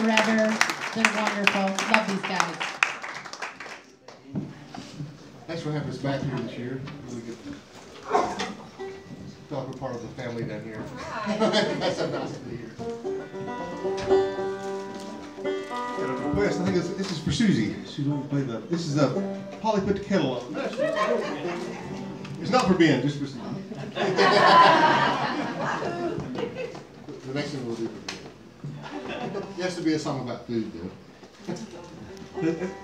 Trevor. They're wonderful. Love these guys. Thanks for having us back here this year. Really good. Feel like we're part of the family down here. That's so nice to be here. Got a request. I think this is for Susie. She's going to play the. This is Polly put the kettle on. It's not for Ben, just for Susie. The next one we'll do for Ben. It has to be a song about food, though.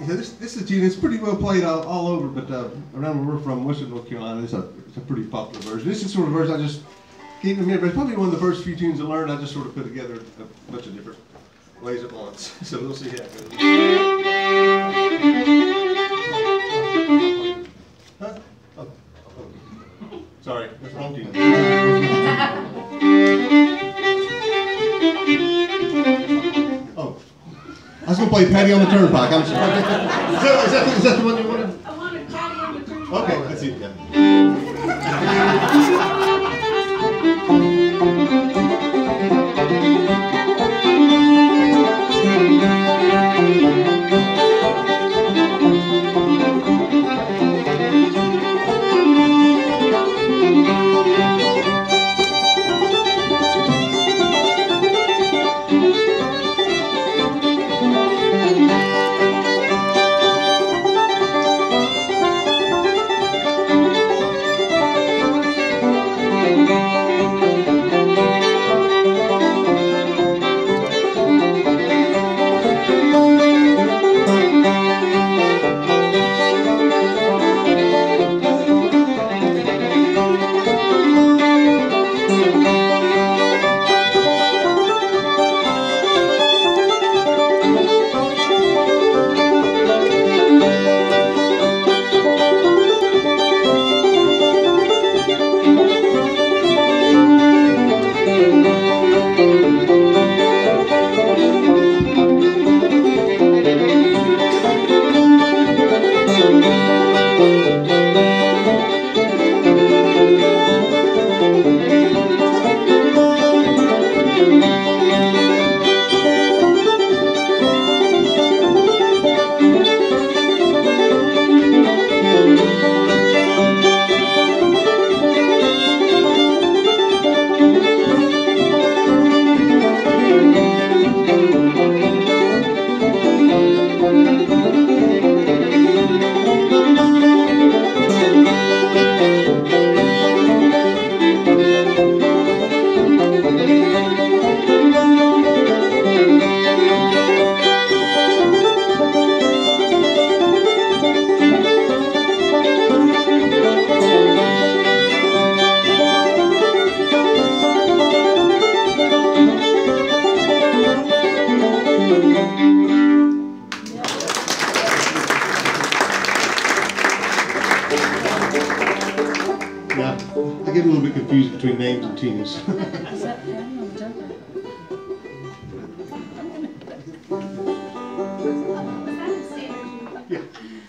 This is a tune. It's pretty well played all over, but around where we're from, Western North Carolina, it's a pretty popular version. This is sort of a version I just can't remember. It's probably one of the first few tunes I learned. I just sort of put together a bunch of different ways at once. So we'll see how it goes. Huh? Oh. Sorry, that's the wrong tune. Oh. I was going to play Patty on the Turnpike. I'm sorry. Is that the one you wanted? I wanted Patty on the Turnpike. Okay, that's it. Yeah. Yeah, I get a little bit confused between names and tunes. Is that Patty on the Turnpike?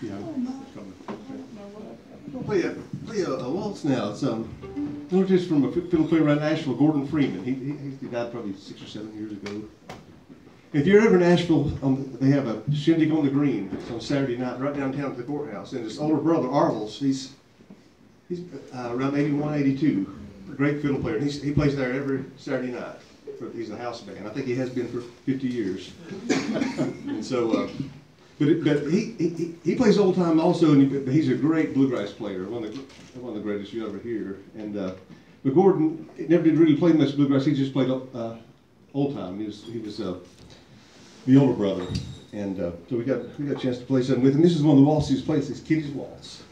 Yeah. We'll play a waltz now. It's just from a fiddle player around Nashville, Gordon Freeman. He died probably 6 or 7 years ago. If you're ever in Nashville, they have a shindig on the green. It's on Saturday night, right downtown at the courthouse. And his older brother, Arvels, he's around 81, 82. A great fiddle player. He plays there every Saturday night. He's a house band. I think he has been for 50 years. And so, but he plays old time also, and he's a great bluegrass player, one of the greatest you ever hear. And but Gordon never did really play much bluegrass. He just played old time. He was the older brother, and so we got a chance to play something with him. This is one of the waltzes he plays. It's Kitty's Waltz.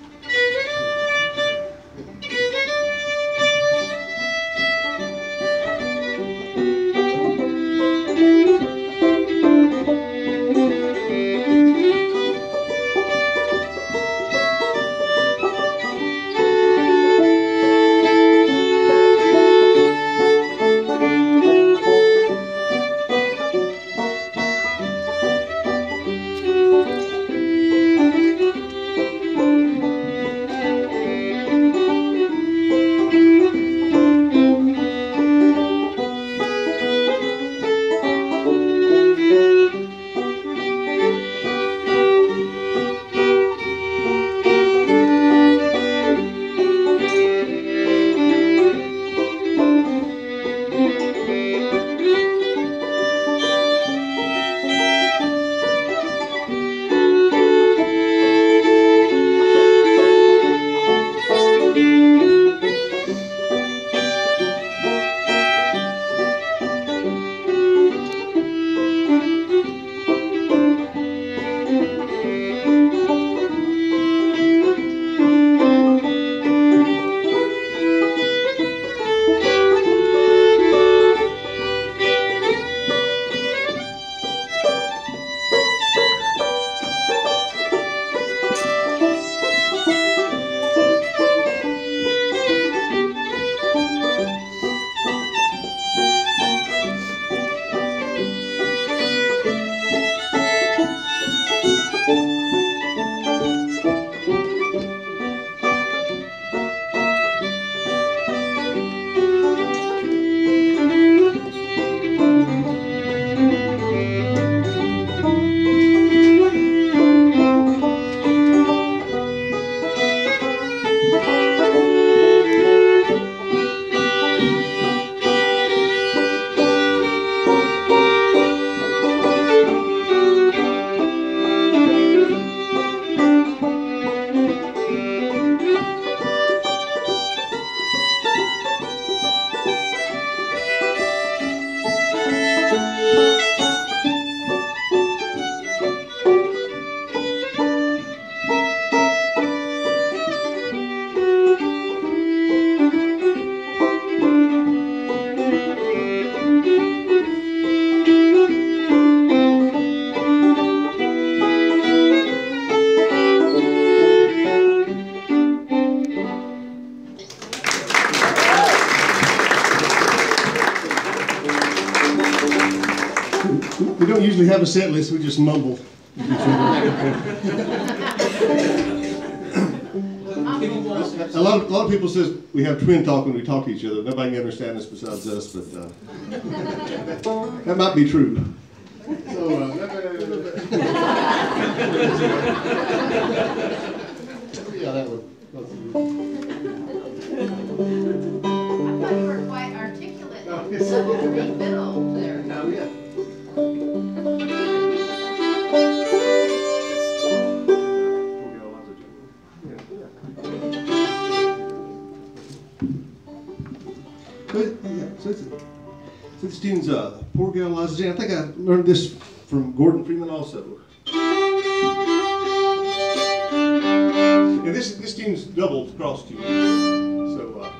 We don't usually have a set list, we just mumble. A lot of people says we have twin talk when we talk to each other. Nobody can understand us besides us, but that might be true. So, yeah, that one. I thought you were quite articulate. Oh, yes. Great middle there. Oh, yeah. So this tune's Poor Gal Liza Jane. I think I learned this from Gordon Freeman also. And this tune's doubled cross tune. So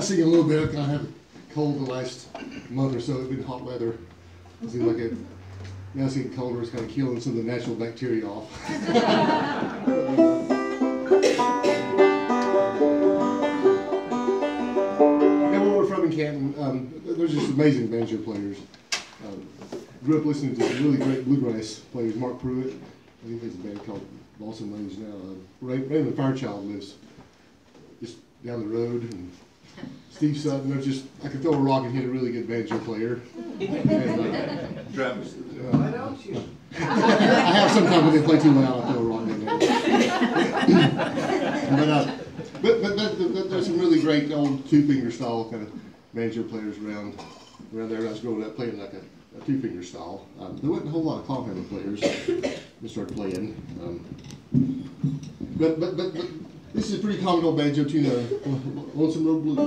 sing a little bit. I have a cold the last month or so. It's been hot weather. It seems like it. Now it's getting colder. It's kind of killing some of the natural bacteria off. And where we're from in Canton, there's just amazing banjo players. Grew up listening to some really great bluegrass players. Mark Pruitt, I think there's a band called Balsam Range now. Raymond Fairchild lives just down the road. And Steve Sutton, they're just, I could throw a rock and hit a really good banjo player. And, Travis. why don't you? I have sometimes when they play too loud, I throw a rock in there. but there's some really great old two-finger style kind of banjo players around there. I was growing up playing like a two-finger style. There wasn't a whole lot of clawhammer players that started playing. But this is a pretty common old banjo tune, Lonesome Road Blues.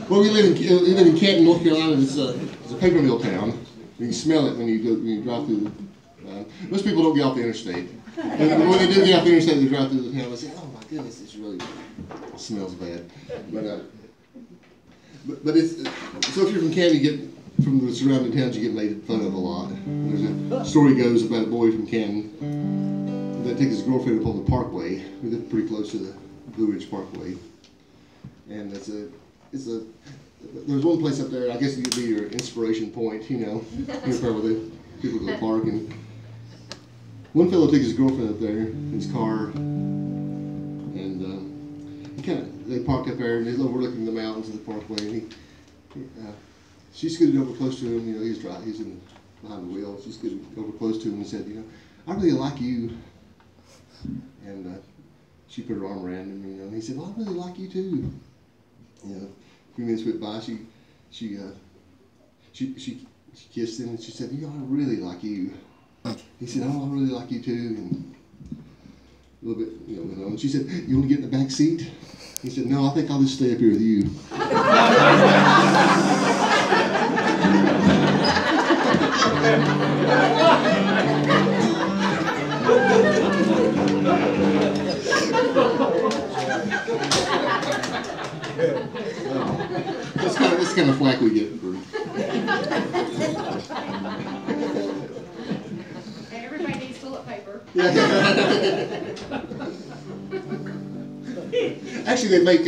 Well, we live in Canton, North Carolina. It's a paper mill town. You can smell it when you drive through. Most people don't get off the interstate. And when they do get off the interstate, they drive through the town. They say, "Oh my goodness, this really smells bad." But it's so if you're from Canton, you get from the surrounding towns, you get made fun of a lot. There's a story goes about a boy from Canton that took his girlfriend up on the Parkway. We live pretty close to the Blue Ridge Parkway, and there's one place up there. I guess it could be your inspiration point, you know, where the people go to the park. And one fellow took his girlfriend up there in his car, and they parked up there, and he's overlooking the mountains of the Parkway. And she scooted over close to him. You know, he's behind the wheel. She scooted over close to him and said, "You know, I really like you." And she put her arm around him, you know, and he said, "Well, I really like you too." You know, a few minutes went by. She kissed him, and she said, "You know, I really like you." He said, "Oh, I really like you too." And a little bit, you know, went on. She said, "You want to get in the back seat?" He said, "No, I think I'll just stay up here with you." That's kind of flack we get for. Everybody needs toilet paper. Actually, they make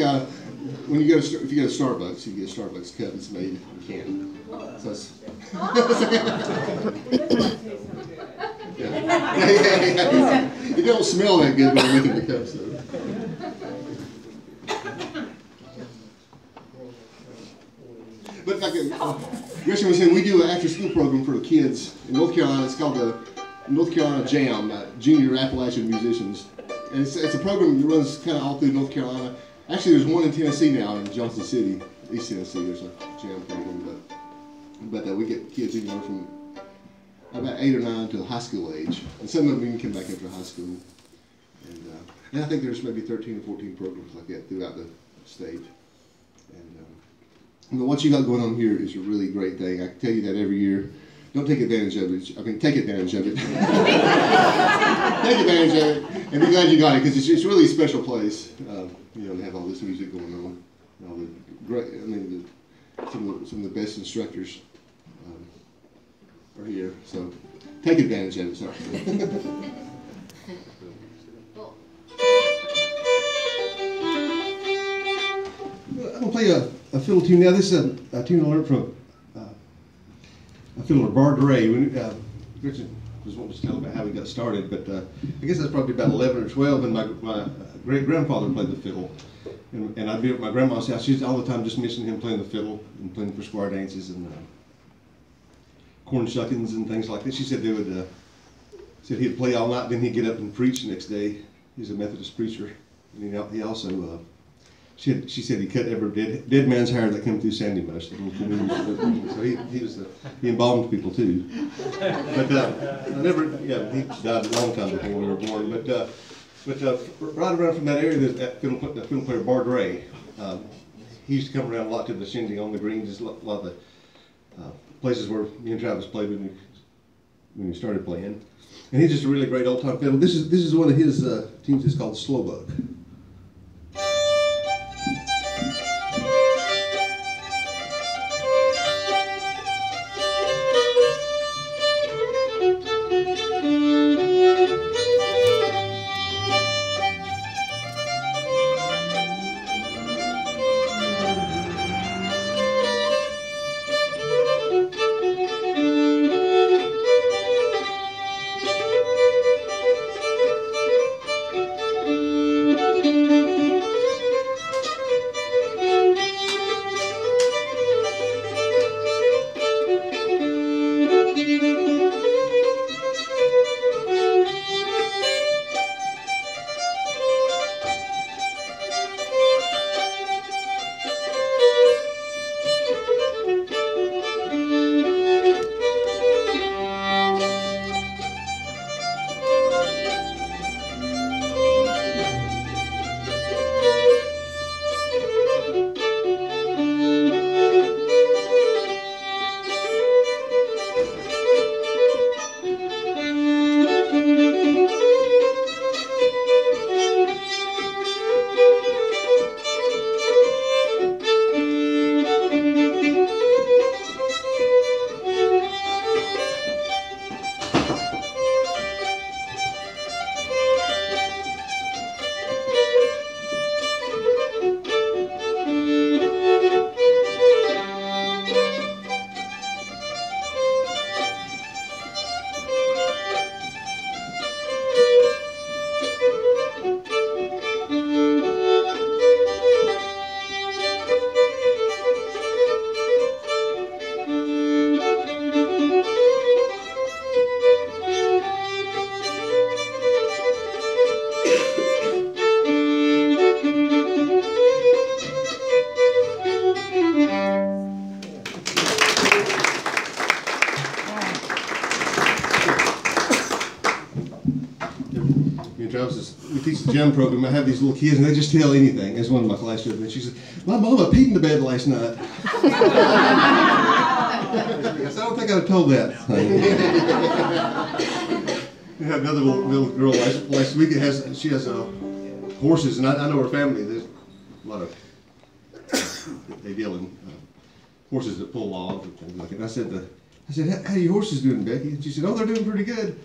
when you go to if you go to Starbucks, you get a Starbucks cup. It's made in Canton. So it's, It don't smell that good when they're making the cups though. But like Gretchen was saying, we do an after-school program for the kids in North Carolina. It's called the North Carolina Jam, Junior Appalachian Musicians. And it's a program that runs kind of all through North Carolina. Actually, there's one in Tennessee now, in Johnson City, East Tennessee. There's a jam program, but we get kids anywhere from about 8 or 9 to high school age. And some of them even come back after high school. And I think there's maybe 13 or 14 programs like that throughout the state. And what you got going on here is a really great thing. I can tell you that every year. Don't take advantage of it. I mean, take advantage of it. Take advantage of it, and be glad you got it, because it's really a special place. You know, to have all this music going on, and all the great. I mean, some of the best instructors are here. So, take advantage of it. Sorry. I'm gonna play a fiddle tune now. This is a tune I learned from a fiddler, Bard Ray. Richard was wanting to tell about how he got started, but I guess that's probably about 11 or 12, and my great-grandfather played the fiddle. And I'd be at my grandma's house. She's all the time just missing him playing the fiddle and playing for square dances and corn shuckings and things like that. She said said he'd play all night, then he'd get up and preach the next day. He's a Methodist preacher, and he also she said he cut every dead man's hair that came through Sandy Mush. So he embalmed people too. But he died a long time before we were born. But right around from that area, there's that fiddle player Bard Ray. He used to come around a lot to the shindig on the greens. There's a lot of the places where me and Travis played when we started playing. And he's just a really great old time fiddle. This is one of his tunes. It's called Slow Buck. and Travis, we teach the gym program. I have these little kids, and they just tell anything. That's one of my class told me. She said, "My mama peed in the bed last night." I said, "I don't think I'd have told that." We had another little girl last week. She has horses, and I know her family. There's a lot of they deal in horses that pull logs and things like that. And I said, "How are your horses doing, Becky?" And she said, "Oh, they're doing pretty good.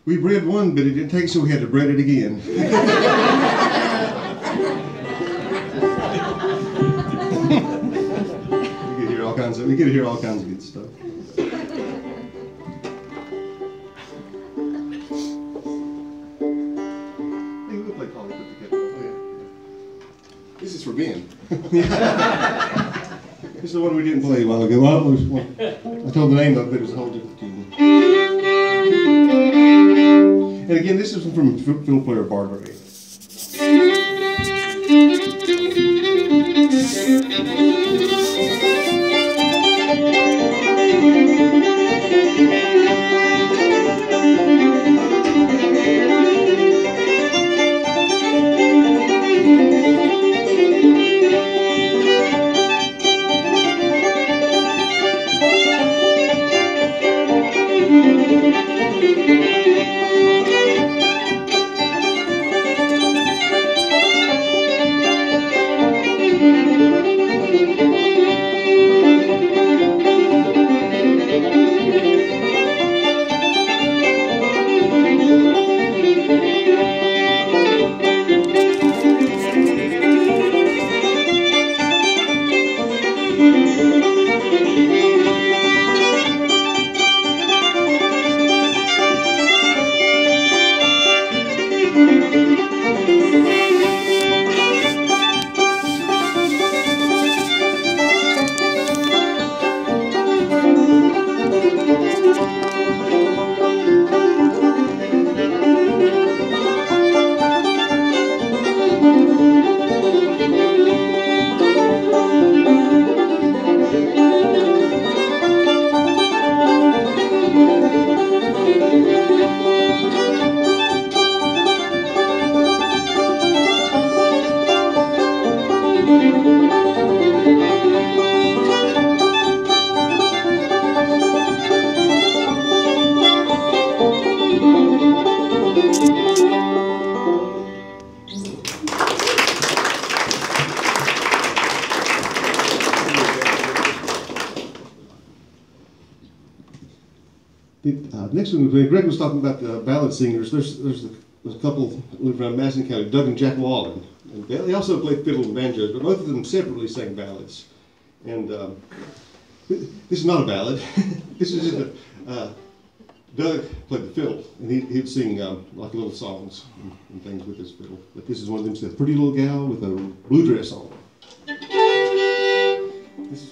We bred one, but it didn't take, so we had to bred it again." We get to hear all kinds of good stuff. Hey, we'll play Polly Put the Kettle on. Oh, yeah. This is for Ben. This is the one we didn't play a while ago. Well, I told the name of it, but it was a whole different tune. And again, this is from fiddle player Barbary. Next one, Greg was talking about the ballad singers. There's a couple that live around Madison County, Doug and Jack Wallen. And they also played fiddle and banjos, but both of them separately sang ballads. And this is not a ballad. This is just Doug played the fiddle, and he'd sing like little songs and things with his fiddle. But this is one of them, said, "Pretty little gal with a blue dress on." This is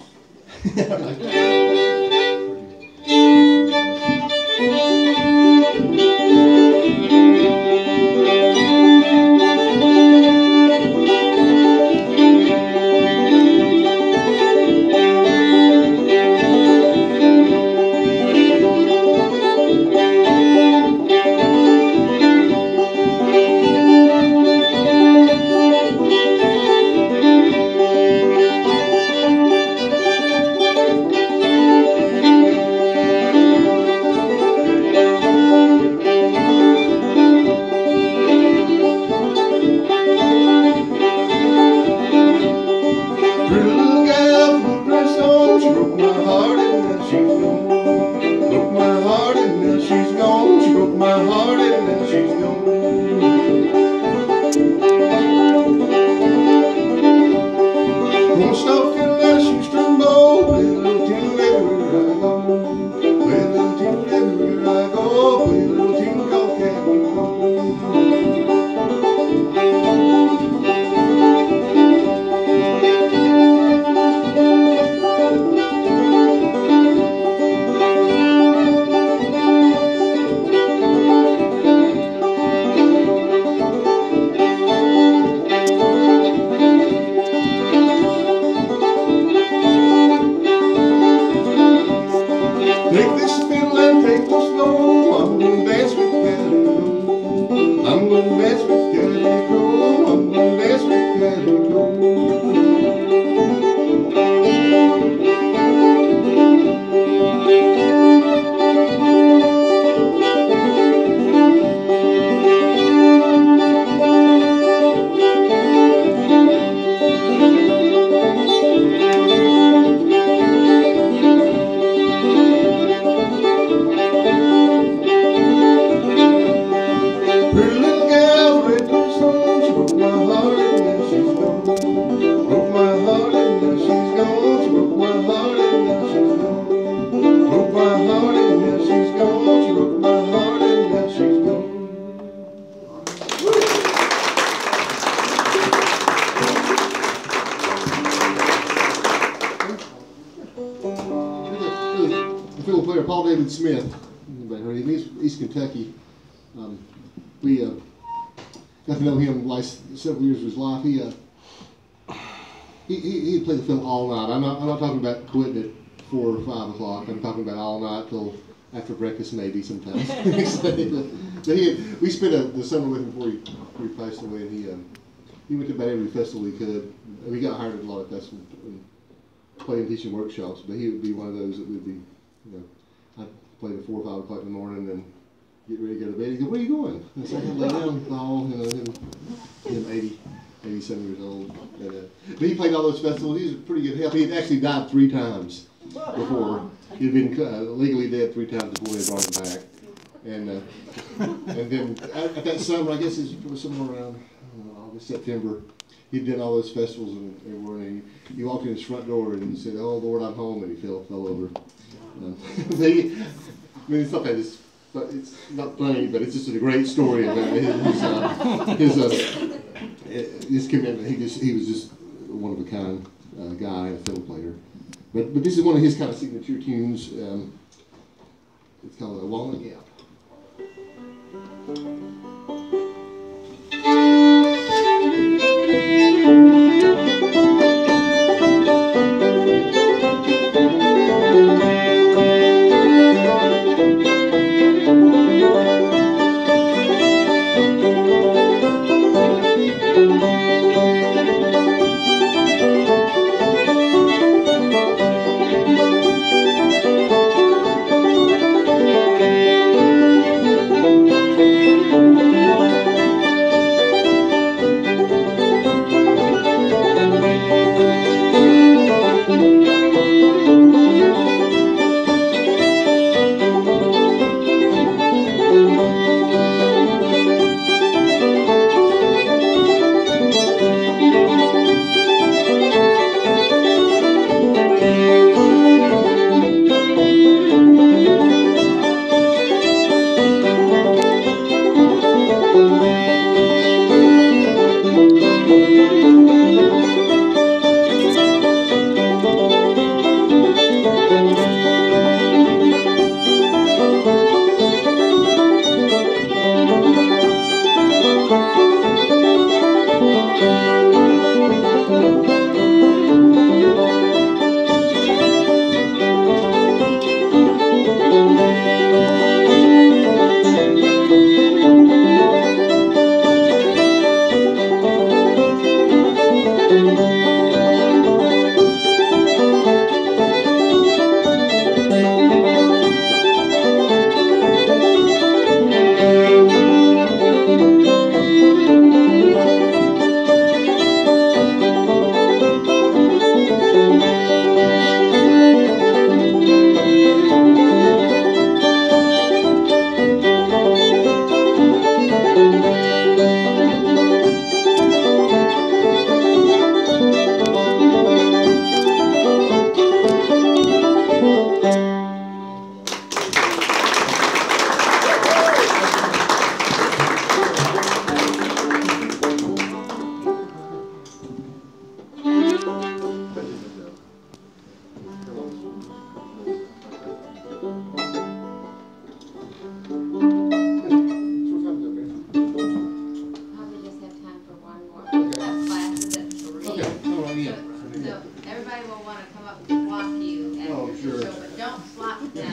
David Smith. Anybody heard of him? He's East Kentucky. We got to know him the last several years of his life. He'd play the fiddle all night. I'm not talking about quitting at 4 or 5 o'clock. I'm talking about all night till after breakfast, maybe sometimes. We spent the summer with him before he passed away, and he went to about every festival he could. We got hired at a lot of festivals and playing teaching workshops, but he would be one of those that would be, I'd play at 4 or 5 o'clock in the morning and get ready to go to bed. He'd go, "Where are you going?" And so I'd lay down, him 87 years old. But he played all those festivals. He was a pretty good help. He had actually died 3 times before. He'd been legally dead 3 times before they brought him back. And then at that summer, I guess it was somewhere around August, September, he'd done all those festivals and everywhere. He walked in his front door and he said, "Oh Lord, I'm home," and he fell over. It's not that it's not funny, but it's just a great story about his commitment. He was just one of a kind guy and a fiddle player. But this is one of his kind of signature tunes. It's called Walnut Gap.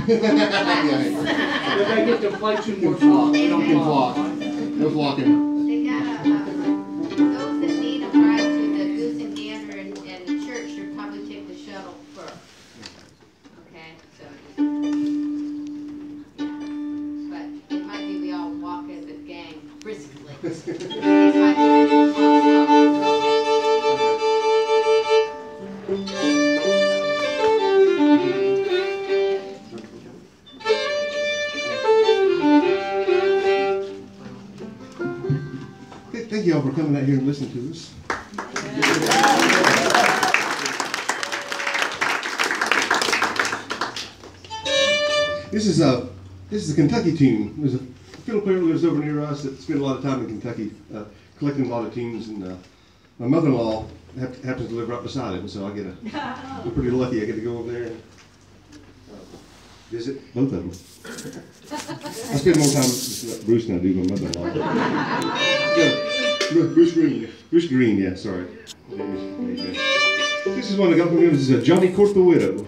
If I get to play 2 more songs, we don't flock. No flocking. They got those that need a ride to the Goose and Gander and church should probably take the shuttle first. Okay, so yeah. But it might be we all walk as a gang briskly. It might be walk slow. Thank you all for coming out here and listening to us. This is a Kentucky tune. There's a fiddle player who lives over near us that spent a lot of time in Kentucky collecting a lot of tunes, and my mother-in-law happens to live right beside him, so I'm pretty lucky I get to go over there and visit both of them. I spend more time with Bruce than I do with my mother-in-law. Yeah, Bruce Green. Bruce Green, yeah, sorry. There you go. This is one I got from him. This is Johnny Court the Widow.